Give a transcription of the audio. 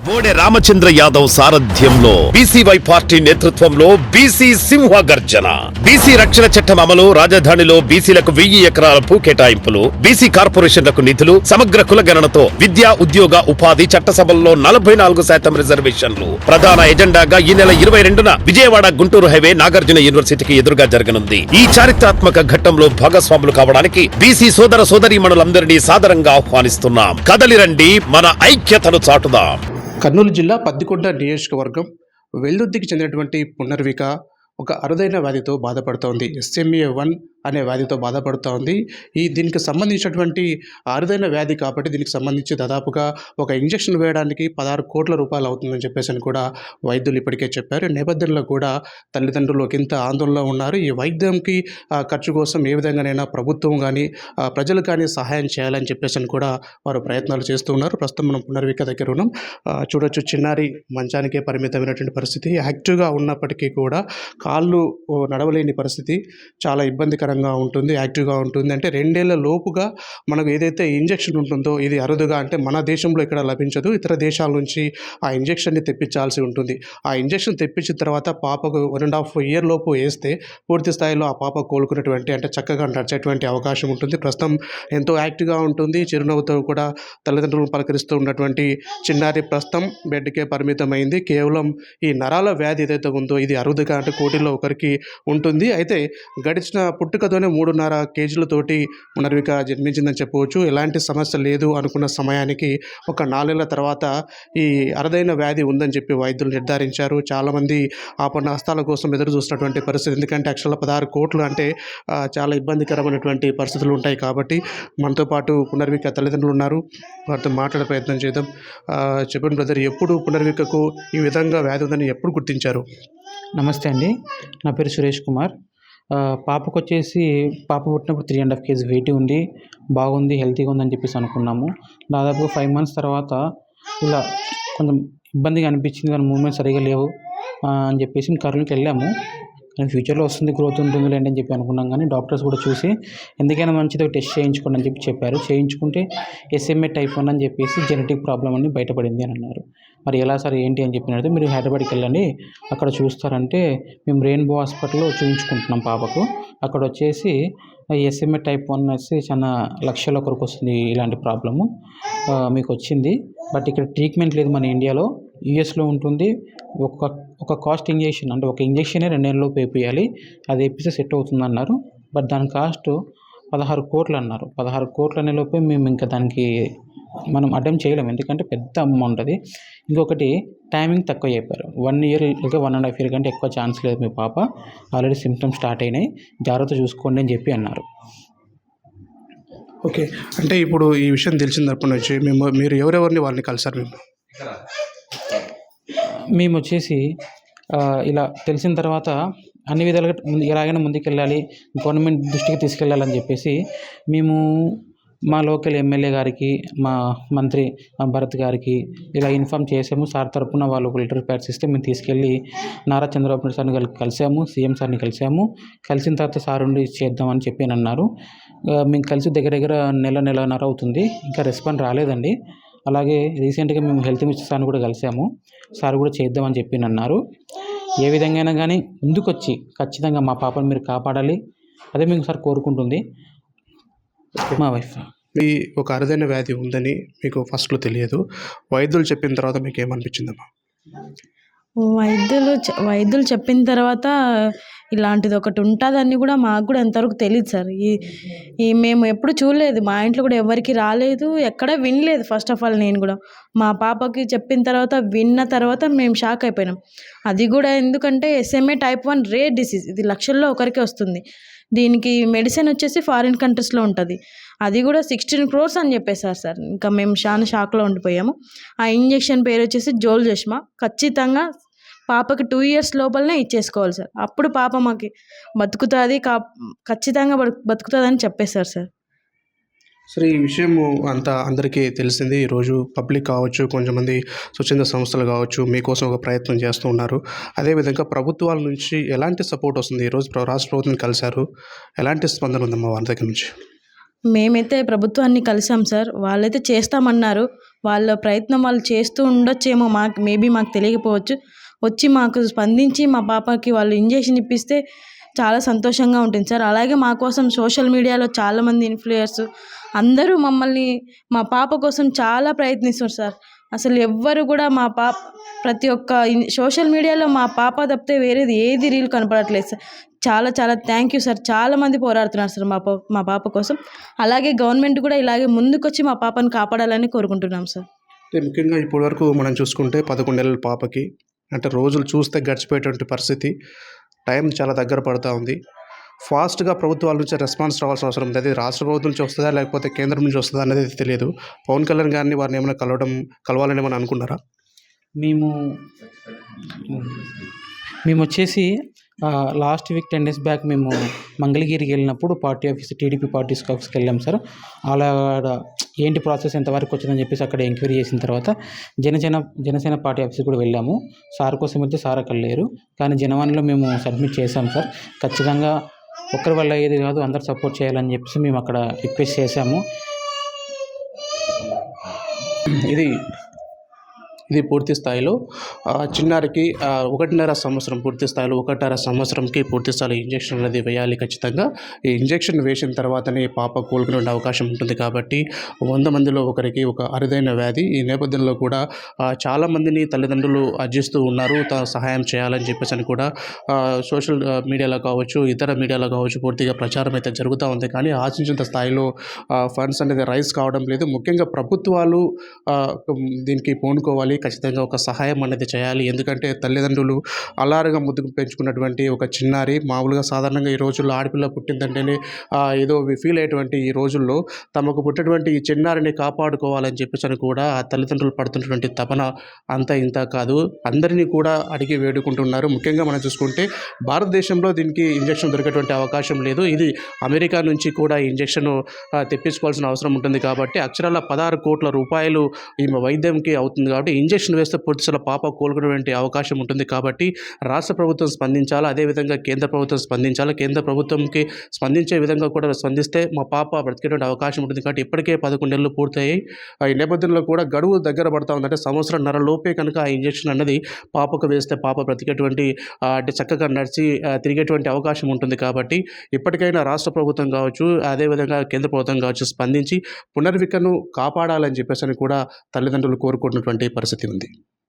బోడే రామచంద్ర యాదవ్ సారథ్యంలో BCY party నేతృత్వంలో BC సింహ గర్జన. బీసీ రక్షణ చట్టం అమలు, రాజధానిలో బీసీలకు 1000 ఎకరాల భూ కేటాయింపులు, బీసీ కార్పొరేషన్లకు నిధులు, సమగ్ర కులగణనతో విద్యా, ఉద్యోగ, ఉపాధి, చట్టసభల్లో 44% రిజర్వేషన్లు ప్రధాన ఎజెండాగా ఈ నెల 22న విజయవాడ గుంటూరు హైవే నాగార్జున యూనివర్సిటీకి ఎదురుగా జరగనుంది. ఈ చారిత్రాత్మక ఘట్టంలో భాగస్వాములు కావడానికి బీసీ సోదర సోదరీమణులందరినీ సాదరంగా ఆహ్వానిస్తున్నాం. కదలిరండి, మన ఐక్యతను చాటుదాం. కర్నూలు జిల్లా పత్తికొండ నియోజకవర్గం వెల్దుర్తికి చెందినటువంటి పునర్విక ఒక అరుదైన వ్యాధితో బాధపడుతోంది. SMA1 అనే వ్యాధితో బాధపడుతోంది. దీనికి సంబంధించినటువంటి అరుదైన వ్యాధి కాబట్టి దీనికి సంబంధించి దాదాపుగా ఒక ఇంజెక్షన్ వేయడానికి 16 కోట్ల రూపాయలు అవుతుందని చెప్పేసి కూడా వైద్యులు ఇప్పటికే చెప్పారు. నేపథ్యంలో కూడా తల్లిదండ్రులు ఒకంత ఆందోళనలో ఉన్నారు. ఈ వైద్యంకి ఖర్చు కోసం ఏ విధంగానైనా ప్రభుత్వం కానీ ప్రజలు కానీ సహాయం చేయాలని చెప్పేసి కూడా వారు ప్రయత్నాలు చేస్తూ ఉన్నారు. ప్రస్తుతం మనం పునర్విక దగ్గర ఉన్నాం. చూడొచ్చు, చిన్నారి మంచానికే పరిమితమైనటువంటి పరిస్థితి. యాక్టివ్గా ఉన్నప్పటికీ కూడా కాళ్ళు నడవలేని పరిస్థితి, చాలా ఇబ్బందికరంగా ఉంటుంది. యాక్టివ్గా ఉంటుంది అంటే 2 ఏళ్ల లోపుగా మనకు ఏదైతే ఇంజెక్షన్ ఉంటుందో ఇది అరుదుగా, అంటే మన దేశంలో ఇక్కడ లభించదు, ఇతర దేశాల నుంచి ఆ ఇంజెక్షన్ని తెప్పించాల్సి ఉంటుంది. ఆ ఇంజెక్షన్ తెప్పించిన తర్వాత పాపకు 1.5 ఇయర్ లోపు వేస్తే పూర్తి స్థాయిలో ఆ పాప కోలుకునేటువంటి, అంటే చక్కగా నడిచేటువంటి అవకాశం ఉంటుంది. ప్రస్తుతం ఎంతో యాక్టివ్గా ఉంటుంది. చిరునవ్వుతో కూడా తల్లిదండ్రులను పలకరిస్తూ ఉన్నటువంటి చిన్నారి ప్రస్తుతం బెడ్కే పరిమితమైంది. కేవలం ఈ నరాల వ్యాధి ఏదైతే ఉందో ఇది అరుదుగా, అంటే కోటిలో ఒకరికి ఉంటుంది. అయితే గడిచిన పుట్టుకతోనే 3.5 కేజీలతోటి పునర్విక జన్మించిందని చెప్పవచ్చు. ఎలాంటి సమస్య లేదు అనుకున్న సమయానికి ఒక 4 ఏళ్ల తర్వాత ఈ అరుదైన వ్యాధి ఉందని చెప్పి వైద్యులు నిర్ధారించారు. చాలామంది ఆపన్న హస్తాల కోసం ఎదురు చూసినటువంటి పరిస్థితి. ఎందుకంటే యాక్చువల్గా 16 కోట్లు అంటే చాలా ఇబ్బందికరమైనటువంటి పరిస్థితులు ఉంటాయి. కాబట్టి మనతో పాటు పునర్విక తల్లిదండ్రులు ఉన్నారు, వారితో మాట్లాడే ప్రయత్నం చేద్దాం. చెప్పండి బ్రదర్, ఎప్పుడు పునర్వికకు ఈ విధంగా వ్యాధి ఉందని ఎప్పుడు గుర్తించారు? నమస్తే అండి, నా పేరు సురేష్ కుమార్. పాపకు వచ్చేసి పాప పుట్టినప్పుడు 3.5 కేజీ వెయిట్ ఉంది, బాగుంది, హెల్తీగా ఉందని చెప్పేసి అనుకున్నాము. దాదాపు 5 మంత్స్ తర్వాత ఇలా కొంచెం ఇబ్బందిగా అనిపించింది, దాని మూమెంట్ సరిగా లేవు అని చెప్పేసి కర్నూలుకి వెళ్ళాము. కానీ ఫ్యూచర్లో వస్తుంది, గ్రోత్ ఉంటుంది లేండి అని చెప్పి అనుకున్నాం. కానీ డాక్టర్స్ కూడా చూసి ఎందుకైనా మంచిది ఒక టెస్ట్ చేయించుకోండి అని చెప్పి చెప్పారు. చేయించుకుంటే SMA type 1 అని చెప్పేసి జెనెటిక్ ప్రాబ్లం అని బయటపడింది అని అన్నారు. మరి ఎలా సార్ ఏంటి అని చెప్పినట్టు, మీరు హైదరాబాద్కి వెళ్ళండి, అక్కడ చూస్తారంటే మేము రెయిన్బో హాస్పిటల్లో చూయించుకుంటున్నాం పాపకు. అక్కడ వచ్చేసి SMA type 1 వచ్చి చాలా లక్షల ఒకరికి వస్తుంది ఇలాంటి ప్రాబ్లము మీకు వచ్చింది. బట్ ఇక్కడ ట్రీట్మెంట్ లేదు మన ఇండియాలో, యూఎస్లో ఉంటుంది. ఒక కాస్ట్ ఇంజెక్షన్, అంటే ఒక ఇంజెక్షనే 2 నెలల్లో వేపియాలి, అది వేపిస్తే సెట్ అవుతుంది అన్నారు. బట్ దాని కాస్ట్ 16 కోట్లు అన్నారు. 16 కోట్ల అనేలోపే మేము ఇంకా దానికి మనం అటెంప్ట్ చేయలేము, ఎందుకంటే పెద్ద అమౌంట్ అది. ఇంకొకటి టైమింగ్ తక్కువ చెప్పారు. 1 ఇయర్ ఇంకా 1.5 ఇయర్ కంటే ఎక్కువ ఛాన్స్ లేదు, మీ పాప ఆల్రెడీ సిమ్టమ్స్ స్టార్ట్ అయినాయి, జాగ్రత్త చూసుకోండి అని చెప్పి అన్నారు. ఓకే, అంటే ఇప్పుడు ఈ విషయం తెలిసినప్పటి నుంచి మీరు ఎవరెవరిని వాళ్ళని కలిసారు? మేము వచ్చేసి ఇలా తెలిసిన తర్వాత అన్ని విధాలుగా ఎలాగైనా ముందుకెళ్ళాలి, గవర్నమెంట్ దృష్టికి తీసుకెళ్ళాలని చెప్పేసి మేము మా లోకల్ ఎమ్మెల్యే గారికి, మా మంత్రి భరత్ గారికి ఇలా ఇన్ఫామ్ చేసాము. సార్ తరపున వాళ్ళు ఒక లెటర్ ప్యాడ్స్ ఇస్తే మేము తీసుకెళ్ళి నారా చంద్రబాబు నాయుడు సార్ని కలిసాము, సీఎం సార్ని కలిసాము. కలిసిన తర్వాత సార్ ఉండి చేద్దామని చెప్పి అన్నారు. మేము కలిసి దగ్గర నెలన్నర అవుతుంది, ఇంకా రెస్పాండ్ రాలేదండి. అలాగే రీసెంట్గా మేము హెల్త్ మినిస్టర్ సార్ని కూడా కలిసాము, సార్ కూడా చేద్దామని చెప్పి అన్నారు. ఏ విధంగా అయినా కానీ ముందుకొచ్చి ఖచ్చితంగా మా పాపను మీరు కాపాడాలి, అదే మేము సార్ కోరుకుంటుంది మా వైఫ్. మీ ఒక అరుదైన వ్యాధి ఉందని మీకు ఫస్ట్లో తెలియదు, వైద్యులు చెప్పిన తర్వాత మీకు ఏమనిపించిందమ్మా? వైద్యులు చెప్పిన తర్వాత ఇలాంటిది ఒకటి ఉంటుందని కూడా మాకు కూడా ఎంతవరకు తెలియదు సార్. ఈ మేము ఎప్పుడు చూడలేదు, మా ఇంట్లో కూడా ఎవరికి రాలేదు, ఎక్కడ వినలేదు. ఫస్ట్ ఆఫ్ ఆల్ నేను కూడా మా పాపకి చెప్పిన తర్వాత విన్న తర్వాత మేము షాక్ అయిపోయినాం. అది కూడా ఎందుకంటే SMA type 1 రేర్ డిసీజ్, ఇది లక్షల్లో ఒకరికే వస్తుంది. దీనికి మెడిసిన్ వచ్చేసి ఫారిన్ కంట్రీస్లో ఉంటుంది, అది కూడా 16 crores అని చెప్పేశారు సార్. ఇంకా మేము చాలా షాక్లో ఉండిపోయాము. ఆ ఇంజెక్షన్ పేరు వచ్చేసి జోల్జెస్మా. ఖచ్చితంగా పాపకి 2 years లోపలనే ఇచ్చేసుకోవాలి సార్, అప్పుడు పాప మాకు బతుకుతుంది, ఖచ్చితంగా బతుకుతుంది అని చెప్పేశారు సార్. సరే, ఈ విషయం అంతా అందరికీ తెలిసింది. ఈరోజు పబ్లిక్ కావచ్చు, కొంతమంది స్వచ్ఛంద సంస్థలు కావచ్చు మీకోసం ఒక ప్రయత్నం చేస్తూ ఉన్నారు. అదేవిధంగా ప్రభుత్వాల నుంచి ఎలాంటి సపోర్ట్ వస్తుంది? ఈరోజు రాష్ట్ర ప్రభుత్వం కలిశారు, ఎలాంటి స్పందన ఉందమ్మా వారి దగ్గర నుంచి? మేమైతే ప్రభుత్వాన్ని కలిసాం సార్. వాళ్ళైతే చేస్తామన్నారు. వాళ్ళ ప్రయత్నం వాళ్ళు చేస్తూ ఉండొచ్చేమో, మాకు తెలియకపోవచ్చు. వచ్చి మాకు స్పందించి మా పాపకి వాళ్ళు ఇంజెక్షన్ ఇప్పిస్తే చాలా సంతోషంగా ఉంటుంది సార్. అలాగే మా కోసం సోషల్ మీడియాలో చాలామంది ఇన్‌ఫ్లుయర్స్ అందరూ మా పాప కోసం చాలా ప్రయత్నిస్తున్నారు సార్. అసలు ఎవ్వరు కూడా ప్రతి ఒక్క సోషల్ మీడియాలో మా పాప తప్పితే వేరేది ఏది రీల్ కనపడట్లేదు సార్. చాలా చాలా థ్యాంక్ యూ సార్. చాలామంది పోరాడుతున్నారు సార్ మా పాప కోసం. అలాగే గవర్నమెంట్ కూడా ఇలాగే ముందుకొచ్చి మా పాపని కాపాడాలని కోరుకుంటున్నాం సార్. అంటే ముఖ్యంగా ఇప్పటివరకు మనం చూసుకుంటే 11 నెలల పాపకి అంటే రోజులు చూస్తే గడిచిపోయేటువంటి పరిస్థితి. టైం చాలా దగ్గర పడుతూ ఉంది. ఫాస్ట్‌గా ప్రభుత్వాల నుంచి రెస్పాన్స్ రావాల్సిన అవసరం ఉంది. అది రాష్ట్ర ప్రభుత్వం నుంచి వస్తుందా లేకపోతే కేంద్రం నుంచి వస్తుందా అనేది తెలియదు. పవన్ కళ్యాణ్ గారిని వారిని ఏమైనా కలవాలని ఏమైనా అనుకున్నారా? మేమొచ్చేసి లాస్ట్ వీక్ 10 డేస్ బ్యాక్ మేము మంగళగిరికి వెళ్ళినప్పుడు టీడీపీ పార్టీ ఆఫీస్కి వెళ్ళాం సార్. అలా ఏంటి ప్రాసెస్ ఎంతవరకు వచ్చిందని చెప్పేసి అక్కడ ఎంక్వైరీ చేసిన తర్వాత జనసేన పార్టీ ఆఫీస్కి కూడా వెళ్ళాము. సార్ కోసం వెళ్తే సార్ అక్కడ లేరు. కానీ జనవాణిలో మేము సబ్మిట్ చేసాం సార్. ఖచ్చితంగా ఒక్కరి వల్ల అయ్యేది కాదు, అందరు సపోర్ట్ చేయాలని చెప్పేసి మేము అక్కడ రిక్వెస్ట్ చేశాము. ఇది పూర్తి స్థాయిలో చిన్నారికి 1.5 సంవత్సరం పూర్తి స్థాయిలో 1.5 సంవత్సరంకి పూర్తి స్థాయిలో ఇంజెక్షన్ అనేది వేయాలి ఖచ్చితంగా. ఈ ఇంజెక్షన్ వేసిన తర్వాతనే పాప కోలుకునే అవకాశం ఉంటుంది కాబట్టి 100 మందిలో ఒకరికి ఒక అరుదైన వ్యాధి. ఈ నేపథ్యంలో కూడా చాలామందిని తల్లిదండ్రులు అర్జిస్తూ ఉన్నారు సహాయం చేయాలని చెప్పేసి అని కూడా సోషల్ మీడియాలో కావచ్చు, ఇతర మీడియాలో కావచ్చు పూర్తిగా ప్రచారం అయితే జరుగుతూ ఉంది. కానీ ఆశించినంత స్థాయిలో ఫండ్స్ అనేది రైజ్ కావడం లేదు. ముఖ్యంగా ప్రభుత్వాలు దీనికి పూనుకోవాలి. ఖచ్చితంగా ఒక సహాయం అనేది చేయాలి. ఎందుకంటే తల్లిదండ్రులు అల్లారుగా ముద్దుకు పెంచుకున్నటువంటి ఒక చిన్నారి మామూలుగా సాధారణంగా ఈ రోజుల్లో ఆడపిల్ల పుట్టిందంటేనే ఏదో ఫీల్ అయ్యేటువంటి ఈ రోజుల్లో తమకు పుట్టినటువంటి ఈ చిన్నారిని కాపాడుకోవాలని చెప్పేసి అని కూడా ఆ తల్లిదండ్రులు పడుతున్నటువంటి తపన అంత ఇంత కాదు. అందరినీ కూడా అడిగి వేడుకుంటున్నారు. ముఖ్యంగా మనం చూసుకుంటే భారతదేశంలో దీనికి ఇంజెక్షన్ దొరికేటువంటి అవకాశం లేదు. ఇది అమెరికా నుంచి కూడా ఈ ఇంజెక్షన్ తెప్పించుకోవాల్సిన అవసరం ఉంటుంది కాబట్టి అక్షరాల 16 కోట్ల రూపాయలు ఈ వైద్యంకి అవుతుంది. కాబట్టి ఇంజెక్షన్ వేస్తే పూర్తిస్థాయిలో పాప కోలుకునే అవకాశం ఉంటుంది. కాబట్టి రాష్ట్ర ప్రభుత్వం స్పందించాలి. అదేవిధంగా కేంద్ర ప్రభుత్వం స్పందించాలి. కేంద్ర ప్రభుత్వంకి స్పందించే విధంగా కూడా స్పందిస్తే మా పాప బ్రతికేటువంటి అవకాశం ఉంటుంది. కాబట్టి ఇప్పటికే 11 నెలలు పూర్తయ్యాయి. ఈ నేపథ్యంలో కూడా గడువు దగ్గర పడతా ఉందంటే సంవత్సరంన్నర లోపే కనుక ఆ ఇంజెక్షన్ అన్నది పాపకు వేస్తే పాప బ్రతికేటువంటి అంటే చక్కగా నడిచి తిరిగేటువంటి అవకాశం ఉంటుంది. కాబట్టి ఇప్పటికైనా రాష్ట్ర ప్రభుత్వం కావచ్చు, అదేవిధంగా కేంద్ర ప్రభుత్వం కావచ్చు స్పందించి పునర్వికను కాపాడాలని చెప్పేసి అని కూడా తల్లిదండ్రులు కోరుకుంటున్నటువంటి పరిస్థితి ఉంది.